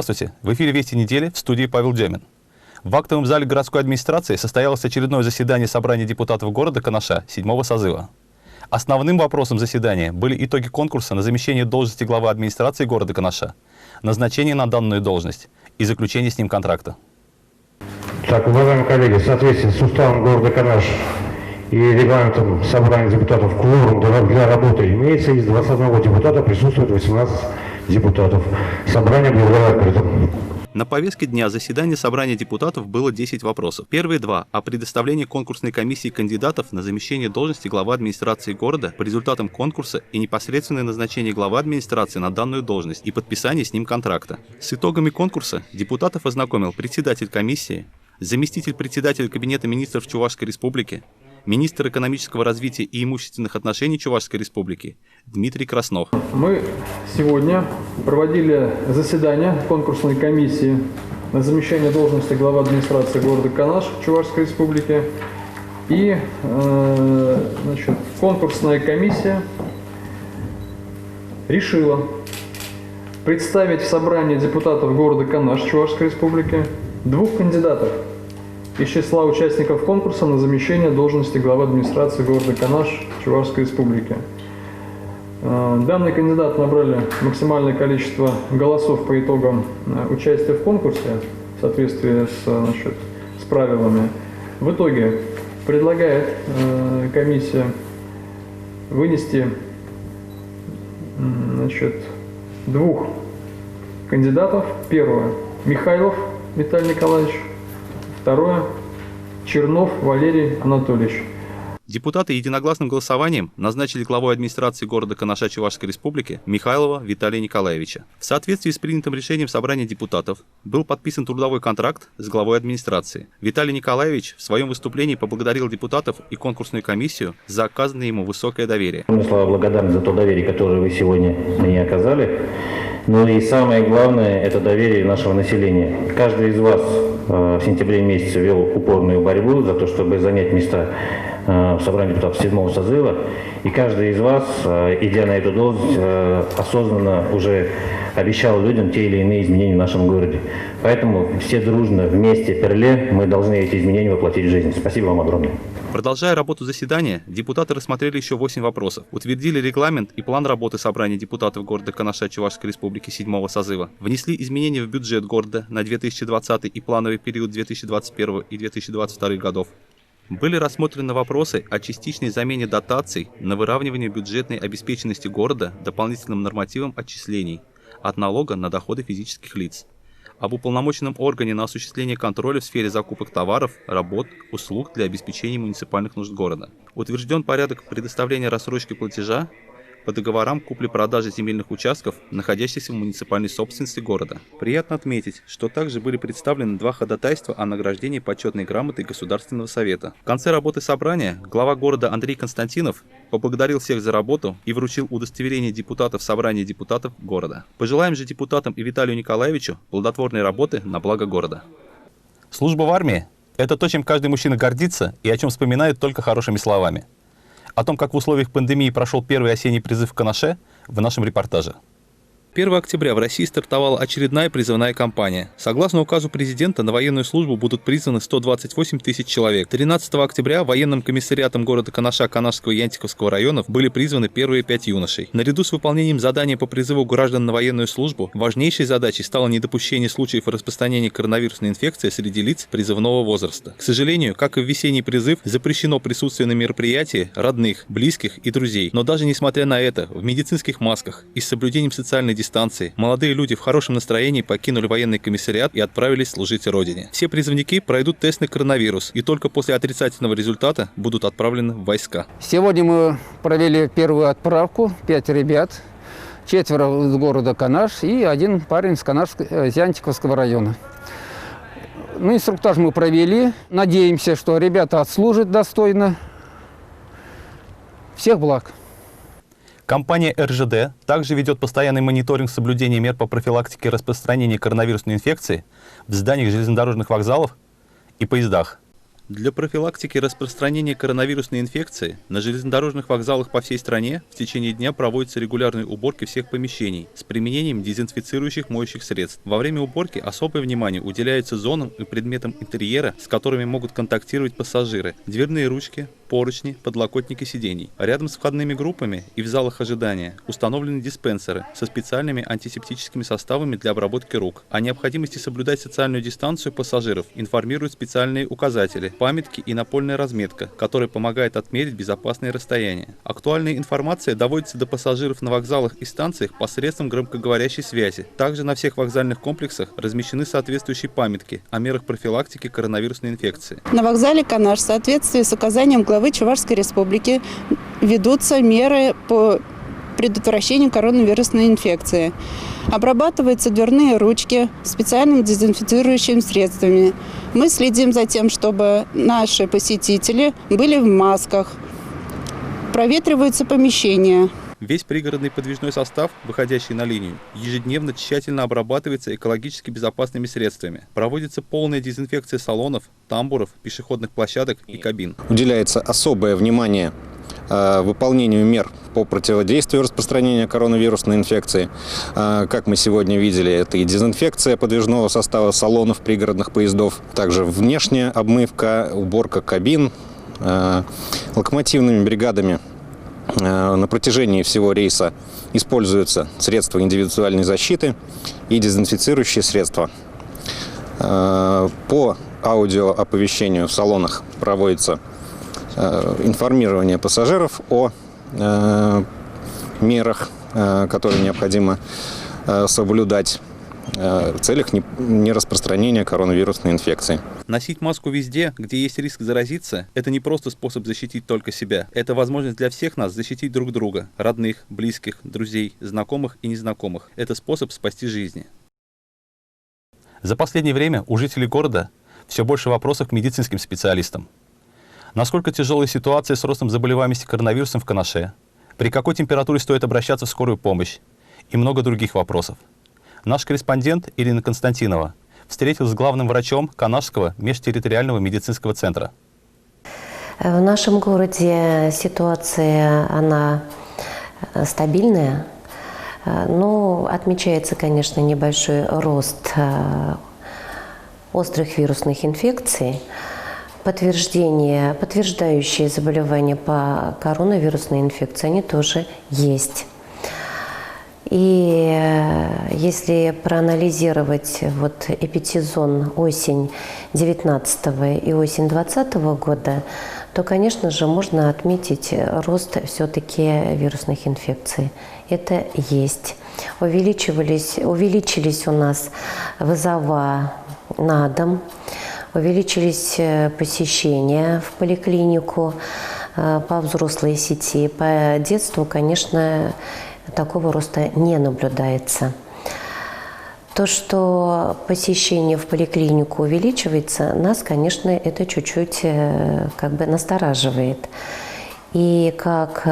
Здравствуйте! В эфире «Вести недели», в студии Павел Демин. В актовом зале городской администрации состоялось очередное заседание собрания депутатов города Канаша 7-го созыва. Основным вопросом заседания были итоги конкурса на замещение должности главы администрации города Канаша, назначение на данную должность и заключение с ним контракта. Так, уважаемые коллеги, в соответствии с уставом города Канаш и регламентом собрания депутатов, кворум для работы имеется. Из 21 депутата присутствует 18 депутатов. Собрание было открыто. На повестке дня заседания собрания депутатов было 10 вопросов. Первые два о предоставлении конкурсной комиссии кандидатов на замещение должности главы администрации города по результатам конкурса и непосредственное назначение главы администрации на данную должность и подписание с ним контракта. С итогами конкурса депутатов ознакомил председатель комиссии, заместитель председателя Кабинета министров Чувашской Республики, министр экономического развития и имущественных отношений Чувашской Республики Дмитрий Краснов. Мы сегодня проводили заседание конкурсной комиссии на замещение должности главы администрации города Канаш Чувашской Республики. И конкурсная комиссия решила представить в собрание депутатов города Канаш Чувашской Республики двух кандидатов из числа участников конкурса на замещение должности главы администрации города Канаш Чувашской Республики. Данные кандидаты набрали максимальное количество голосов по итогам участия в конкурсе в соответствии с правилами. В итоге предлагает комиссия вынести двух кандидатов. Первое – Михайлов Виталий Николаевич. Второе – Чернов Валерий Анатольевич. Депутаты единогласным голосованием назначили главой администрации города Канаша Чувашской Республики Михайлова Виталия Николаевича. В соответствии с принятым решением собрания депутатов был подписан трудовой контракт с главой администрации. Виталий Николаевич в своем выступлении поблагодарил депутатов и конкурсную комиссию за оказанное ему высокое доверие. Мы слова благодарны за то доверие, которое вы сегодня мне оказали. Ну и самое главное – это доверие нашего населения. Каждый из вас в сентябре месяце вел упорную борьбу за то, чтобы занять места в собрании депутатов 7-го созыва. И каждый из вас, идя на эту должность, осознанно уже обещал людям те или иные изменения в нашем городе. Поэтому все дружно, вместе, перле, мы должны эти изменения воплотить в жизнь. Спасибо вам огромное. Продолжая работу заседания, депутаты рассмотрели еще 8 вопросов, утвердили регламент и план работы собрания депутатов города Канаша Чувашской Республики 7-го созыва, внесли изменения в бюджет города на 2020 и плановый период 2021 и 2022 годов. Были рассмотрены вопросы о частичной замене дотаций на выравнивание бюджетной обеспеченности города дополнительным нормативом отчислений от налога на доходы физических лиц, об уполномоченном органе на осуществление контроля в сфере закупок товаров, работ, услуг для обеспечения муниципальных нужд города. Утвержден порядок предоставления рассрочки платежа по договорам купли-продажи земельных участков, находящихся в муниципальной собственности города. Приятно отметить, что также были представлены 2 ходатайства о награждении почетной грамотой Государственного совета. В конце работы собрания глава города Андрей Константинов поблагодарил всех за работу и вручил удостоверение депутатов собрания депутатов города. Пожелаем же депутатам и Виталию Николаевичу плодотворной работы на благо города. Служба в армии – это то, чем каждый мужчина гордится и о чем вспоминает только хорошими словами. О том, как в условиях пандемии прошел первый осенний призыв в Канаше, в нашем репортаже. 1 октября в России стартовала очередная призывная кампания. Согласно указу президента, на военную службу будут призваны 128 тысяч человек. 13 октября военным комиссариатом города Канаша Канашского и Янтиковского районов были призваны первые 5 юношей. Наряду с выполнением задания по призыву граждан на военную службу, важнейшей задачей стало недопущение случаев распространения коронавирусной инфекции среди лиц призывного возраста. К сожалению, как и в весенний призыв, запрещено присутствие на мероприятии родных, близких и друзей. Но даже несмотря на это, в медицинских масках и с соблюдением социальной дистанции, молодые люди в хорошем настроении покинули военный комиссариат и отправились служить Родине. Все призывники пройдут тест на коронавирус и только после отрицательного результата будут отправлены в войска. Сегодня мы провели первую отправку, 5 ребят, 4 из города Канаш и 1 парень из Янтиковского района. Инструктаж мы провели. Надеемся, что ребята отслужат достойно. Всех благ. Компания РЖД также ведет постоянный мониторинг соблюдения мер по профилактике распространения коронавирусной инфекции в зданиях железнодорожных вокзалов и поездах. Для профилактики распространения коронавирусной инфекции на железнодорожных вокзалах по всей стране в течение дня проводятся регулярные уборки всех помещений с применением дезинфицирующих моющих средств. Во время уборки особое внимание уделяется зонам и предметам интерьера, с которыми могут контактировать пассажиры. Дверные ручки, поручни, подлокотники сидений. Рядом с входными группами и в залах ожидания установлены диспенсеры со специальными антисептическими составами для обработки рук. О необходимости соблюдать социальную дистанцию пассажиров информируют специальные указатели, памятки и напольная разметка, которая помогает отмерить безопасное расстояние. Актуальная информация доводится до пассажиров на вокзалах и станциях посредством громкоговорящей связи. Также на всех вокзальных комплексах размещены соответствующие памятки о мерах профилактики коронавирусной инфекции. На вокзале Канаш в соответствии с указанием главы Чувашской Республики ведутся меры по предотвращению коронавирусной инфекции. Обрабатываются дверные ручки специальными дезинфицирующими средствами. Мы следим за тем, чтобы наши посетители были в масках. Проветриваются помещения. Весь пригородный подвижной состав, выходящий на линию, ежедневно тщательно обрабатывается экологически безопасными средствами. Проводится полная дезинфекция салонов, тамбуров, пешеходных площадок и кабин. Уделяется особое внимание выполнению мер по противодействию распространению коронавирусной инфекции. Как мы сегодня видели, это и дезинфекция подвижного состава салонов пригородных поездов, также внешняя обмывка, уборка кабин. Локомотивными бригадами на протяжении всего рейса используются средства индивидуальной защиты и дезинфицирующие средства. По аудиооповещению в салонах проводится информирование пассажиров о мерах, которые необходимо соблюдать в целях нераспространения коронавирусной инфекции. Носить маску везде, где есть риск заразиться, это не просто способ защитить только себя. Это возможность для всех нас защитить друг друга, родных, близких, друзей, знакомых и незнакомых. Это способ спасти жизни. За последнее время у жителей города все больше вопросов к медицинским специалистам. Насколько тяжелая ситуация с ростом заболеваемости коронавирусом в Канаше? При какой температуре стоит обращаться в скорую помощь? И много других вопросов. Наш корреспондент Ирина Константинова встретилась с главным врачом Канашского межтерриториального медицинского центра. В нашем городе ситуация, она стабильная, но отмечается, конечно, небольшой рост острых вирусных инфекций. Подтверждающие заболевания по коронавирусной инфекции, они тоже есть. И если проанализировать эпидсезон осень 2019 и осень 2020 года, то, конечно же, можно отметить рост все-таки вирусных инфекций. Это есть. Увеличились у нас вызова на дом, увеличились посещения в поликлинику по взрослой сети. По детству, конечно, такого роста не наблюдается. То, что посещение в поликлинику увеличивается, нас, конечно, это чуть-чуть настораживает. И как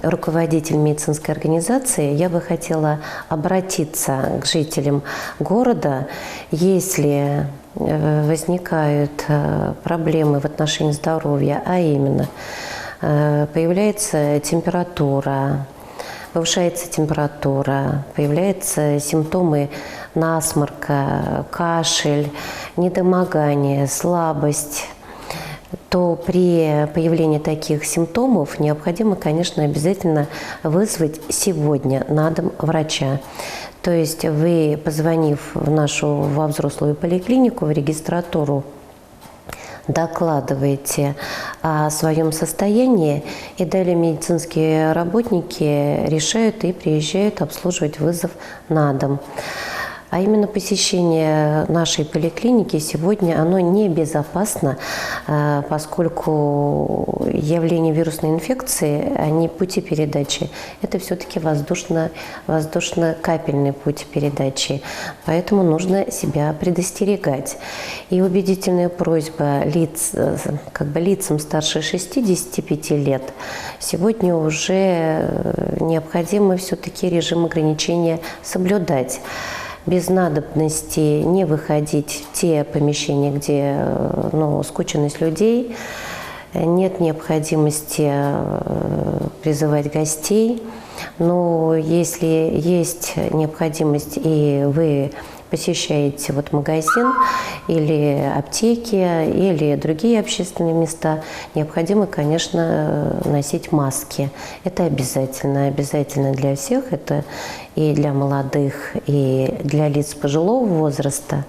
руководитель медицинской организации я бы хотела обратиться к жителям города, если возникают проблемы в отношении здоровья, а именно появляется температура, повышается температура, появляются симптомы насморка, кашель, недомогание, слабость, то при появлении таких симптомов необходимо, конечно, обязательно вызвать сегодня на дом врача. То есть вы, позвонив во взрослую поликлинику, в регистратуру, докладываете о своем состоянии, и далее медицинские работники решают и приезжают обслуживать вызов на дом. А именно посещение нашей поликлиники сегодня, оно небезопасно, поскольку явление вирусной инфекции, они пути передачи, это все-таки воздушно-капельный путь передачи. Поэтому нужно себя предостерегать. И убедительная просьба лицам старше 65 лет, сегодня уже необходимо все-таки режим ограничения соблюдать. без надобности не выходить в те помещения, где скученность людей, нет необходимости призывать гостей. Но если есть необходимость, и вы посещаете магазин или аптеки, или другие общественные места, необходимо, конечно, носить маски. Это обязательно для всех, это и для молодых, и для лиц пожилого возраста.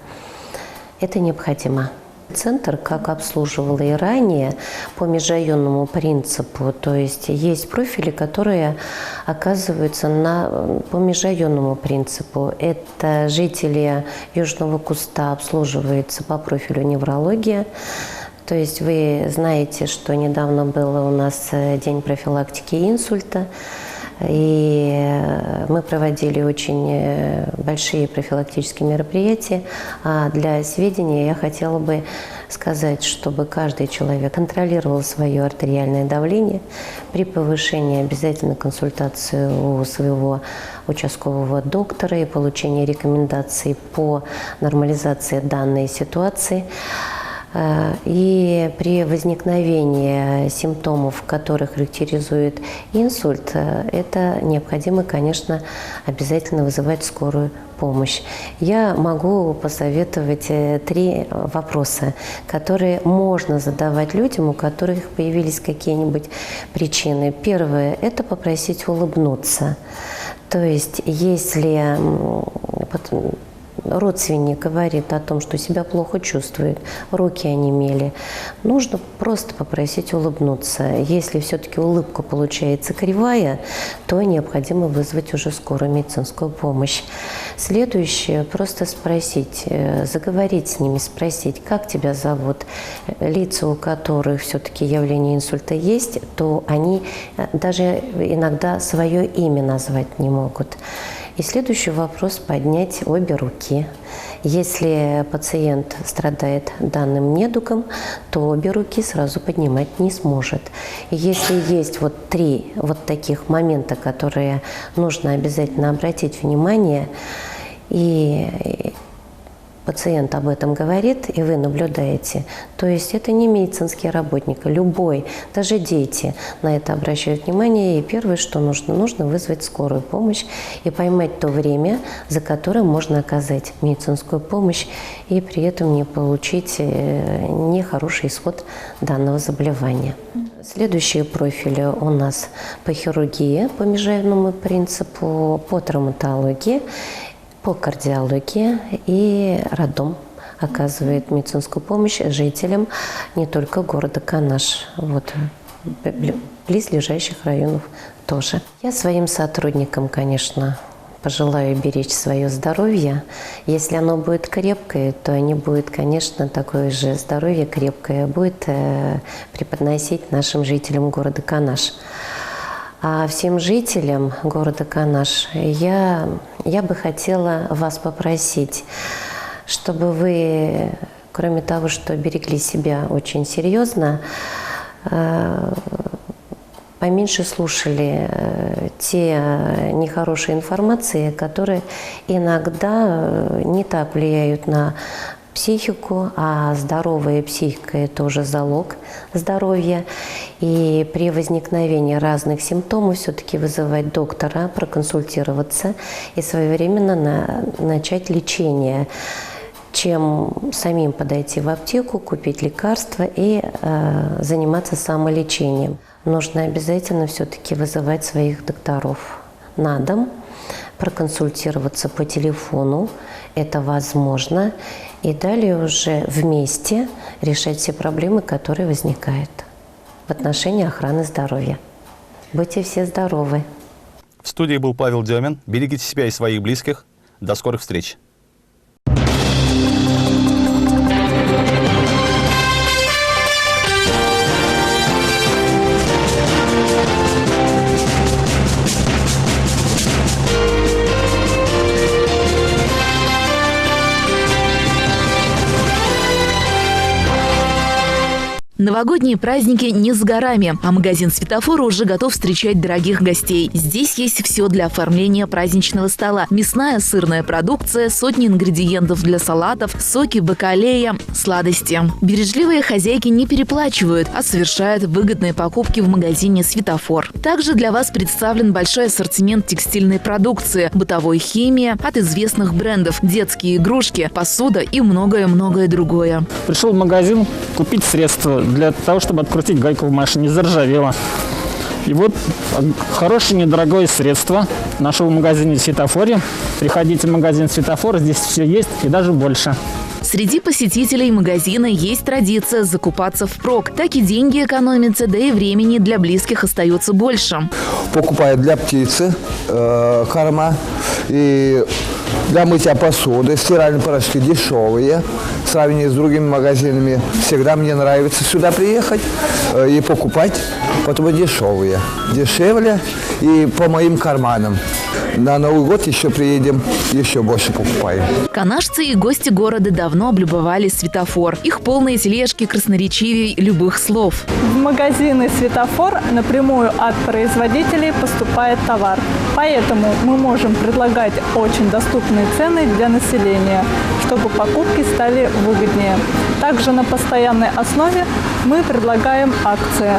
Это необходимо. Центр, как обслуживал и ранее, по межрайонному принципу, то есть есть профили, которые оказываются по межрайонному принципу. Это жители Южного Куста обслуживаются по профилю неврология. То есть вы знаете, что недавно был у нас день профилактики инсульта, и мы проводили очень большие профилактические мероприятия. А для сведения я хотела бы сказать, чтобы каждый человек контролировал свое артериальное давление. При повышении обязательно консультацию у своего участкового доктора и получение рекомендаций по нормализации данной ситуации. И при возникновении симптомов, которые характеризует инсульт, это необходимо, конечно, обязательно вызывать скорую помощь. Я могу посоветовать 3 вопроса, которые можно задавать людям, у которых появились какие-нибудь причины. Первое – это попросить улыбнуться. То есть, если родственник говорит о том, что себя плохо чувствует, руки онемели, нужно просто попросить улыбнуться. Если все-таки улыбка получается кривая, то необходимо вызвать уже скорую медицинскую помощь. Следующее – просто спросить, заговорить с ними, спросить, как тебя зовут. Лица, у которых все-таки явление инсульта есть, то они даже иногда свое имя назвать не могут. И следующий вопрос – поднять обе руки. Если пациент страдает данным недугом, то обе руки сразу поднимать не сможет. И если есть 3 таких момента, которые нужно обязательно обратить внимание, и пациент об этом говорит, и вы наблюдаете, то есть это не медицинский работник, любой, даже дети на это обращают внимание. И первое, что нужно вызвать скорую помощь и поймать то время, за которым можно оказать медицинскую помощь и при этом не получить нехороший исход данного заболевания. Следующие профили у нас по хирургии, по межрайонному принципу, по травматологии, по кардиологии, и роддом оказывает медицинскую помощь жителям не только города Канаш, близлежащих районов тоже. Я своим сотрудникам, конечно, пожелаю беречь свое здоровье. Если оно будет крепкое, то они будут, конечно, такое же здоровье крепкое будет преподносить нашим жителям города Канаш. А всем жителям города Канаш я бы хотела вас попросить, чтобы вы, кроме того, что берегли себя очень серьезно, поменьше слушали те нехорошие информации, которые иногда не так влияют на психику, а здоровая психика – это уже залог здоровья. И при возникновении разных симптомов все-таки вызывать доктора, проконсультироваться и своевременно начать лечение, чем самим подойти в аптеку, купить лекарства и заниматься самолечением. Нужно обязательно все-таки вызывать своих докторов на дом, проконсультироваться по телефону, это возможно, и далее уже вместе решать все проблемы, которые возникают в отношении охраны здоровья. Будьте все здоровы! В студии был Павел Демин. Берегите себя и своих близких. До скорых встреч! Новогодние праздники не с горами, а магазин «Светофор» уже готов встречать дорогих гостей. Здесь есть все для оформления праздничного стола. Мясная, сырная продукция, сотни ингредиентов для салатов, соки, бакалея, сладости. Бережливые хозяйки не переплачивают, а совершают выгодные покупки в магазине «Светофор». Также для вас представлен большой ассортимент текстильной продукции, бытовой химии от известных брендов, детские игрушки, посуда и многое-многое другое. Пришел в магазин купить средства для того, чтобы открутить гайку в машине, заржавела. И вот хорошее недорогое средство нашел в магазине «Светофоре». Приходите в магазин «Светофор», здесь все есть и даже больше. Среди посетителей магазина есть традиция закупаться впрок. Так и деньги экономятся, да и времени для близких остается больше. Покупаю для птицы корма и для мытья посуды. Стиральные порошки дешевые. В сравнении с другими магазинами всегда мне нравится сюда приехать и покупать, потому дешевые. Дешевле и по моим карманам. На Новый год еще приедем, еще больше покупаем. Канашцы и гости города давно облюбовали «Светофор». Их полные тележки красноречивее любых слов. В магазины «Светофор» напрямую от производителей поступает товар. Поэтому мы можем предлагать очень доступные цены для населения, чтобы покупки стали выгоднее. Также на постоянной основе мы предлагаем акции,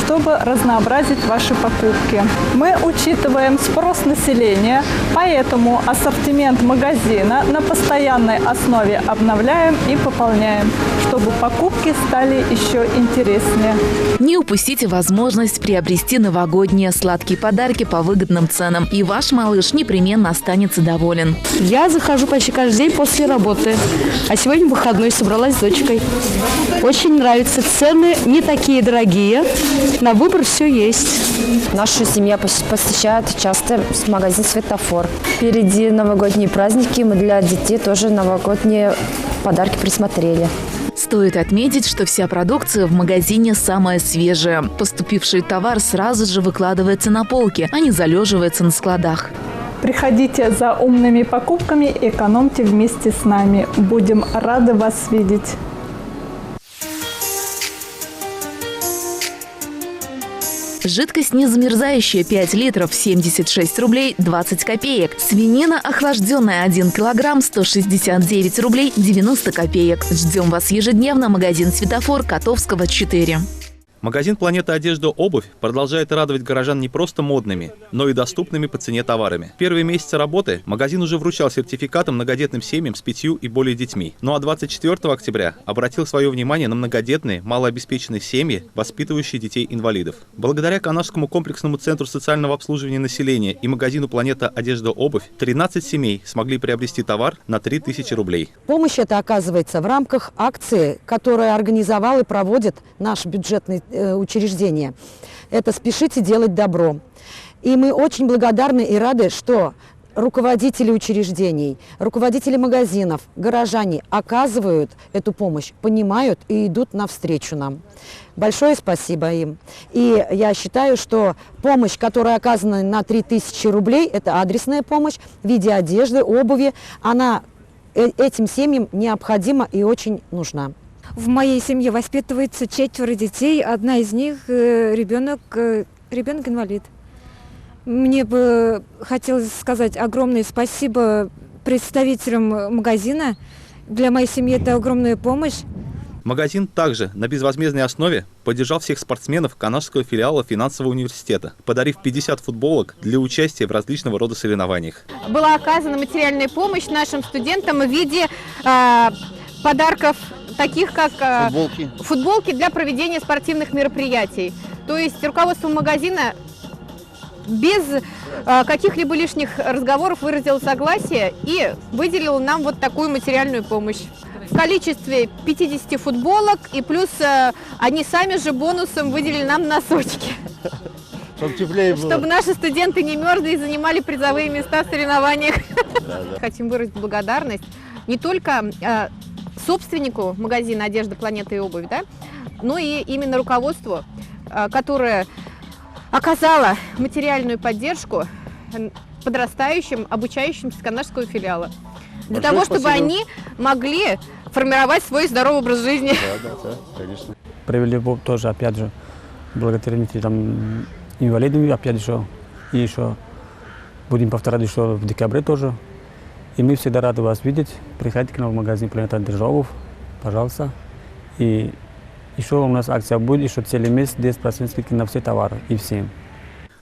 чтобы разнообразить ваши покупки. Мы учитываем спрос населения, поэтому ассортимент магазина на постоянной основе обновляем и пополняем, чтобы покупки стали еще интереснее. Не упустите возможность приобрести новогодние сладкие подарки по выгодным ценам, и ваш малыш непременно останется доволен. Я захожу почти каждый день после работы, а сегодня выходной, собралась с дочкой. Очень нравится, цены не такие дорогие, на выбор все есть. Наша семья посещает часто магазин «Светофор». Впереди новогодние праздники, мы для детей тоже новогодние подарки присмотрели. Стоит отметить, что вся продукция в магазине самая свежая. Поступивший товар сразу же выкладывается на полке, а не залеживается на складах. Приходите за умными покупками и экономьте вместе с нами. Будем рады вас видеть. Жидкость незамерзающая 5 литров 76 рублей 20 копеек. Свинина охлажденная 1 килограмм 169 рублей 90 копеек. Ждем вас ежедневно. Магазин «Светофор», Котовского, 4. Магазин «Планета Одежда Обувь» продолжает радовать горожан не просто модными, но и доступными по цене товарами. В первые месяцы работы магазин уже вручал сертификаты многодетным семьям с 5 и более детьми. Ну а 24 октября обратил свое внимание на многодетные, малообеспеченные семьи, воспитывающие детей-инвалидов. Благодаря Канашскому комплексному центру социального обслуживания населения и магазину «Планета Одежда Обувь» 13 семей смогли приобрести товар на 3000 рублей. Помощь эта оказывается в рамках акции, которую организовал и проводит наш бюджетный учреждение. Это «Спешите делать добро». И мы очень благодарны и рады, что руководители учреждений, руководители магазинов, горожане оказывают эту помощь, понимают и идут навстречу нам. Большое спасибо им. И я считаю, что помощь, которая оказана на 3000 рублей, это адресная помощь в виде одежды, обуви, она этим семьям необходима и очень нужна. В моей семье воспитывается 4 детей, одна из них ребенок-инвалид. Мне бы хотелось сказать огромное спасибо представителям магазина. Для моей семьи это огромная помощь. Магазин также на безвозмездной основе поддержал всех спортсменов Канашского филиала финансового университета, подарив 50 футболок для участия в различного рода соревнованиях. Была оказана материальная помощь нашим студентам в виде подарков, таких как футболки для проведения спортивных мероприятий. То есть руководство магазина без каких-либо лишних разговоров выразило согласие и выделило нам вот такую материальную помощь. В количестве 50 футболок и плюс они сами же бонусом выделили нам носочки. Чтобы наши студенты не мерзли и занимали призовые места в соревнованиях. Хотим выразить благодарность не только собственнику магазина «Одежда, планета и обувь», да, но и именно руководству, которое оказало материальную поддержку подрастающим, обучающимся с Канашского филиала. Для того, чтобы они могли формировать свой здоровый образ жизни. Да, конечно. провели тоже, опять же, благодарности там, инвалидам, опять же, и еще будем повторять еще в декабре тоже. И мы всегда рады вас видеть. Приходите к нам в магазин «Планета Державов», пожалуйста. И еще у нас акция будет, еще целый месяц 10% скидки на все товары и всем.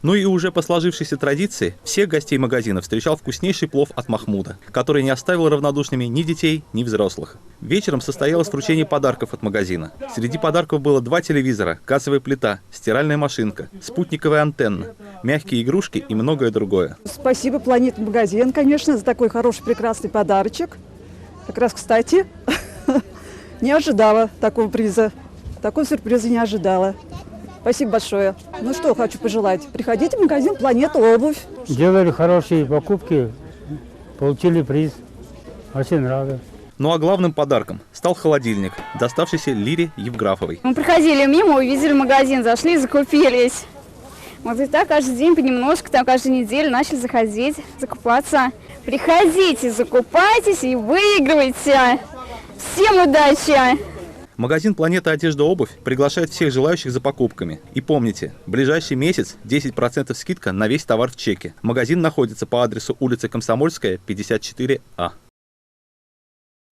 Ну и уже по сложившейся традиции всех гостей магазина встречал вкуснейший плов от Махмуда, который не оставил равнодушными ни детей, ни взрослых. Вечером состоялось вручение подарков от магазина. Среди подарков было 2 телевизора, газовая плита, стиральная машинка, спутниковая антенна, мягкие игрушки и многое другое. Спасибо «Планета Магазин», конечно, за такой хороший, прекрасный подарочек. Как раз, кстати, не ожидала такого приза. Такого сюрприза не ожидала. Спасибо большое. Ну что хочу пожелать. Приходите в магазин «Планета Обувь». Делали хорошие покупки, получили приз. Очень рады. Ну а главным подарком стал холодильник, доставшийся Лире Евграфовой. Мы проходили мимо, увидели магазин, зашли и закупились. Вот и так каждый день понемножку, там каждую неделю начали заходить, закупаться. Приходите, закупайтесь и выигрывайте. Всем удачи! Магазин «Планета Одежда Обувь» приглашает всех желающих за покупками. И помните, в ближайший месяц 10% скидка на весь товар в чеке. Магазин находится по адресу улица Комсомольская, 54А.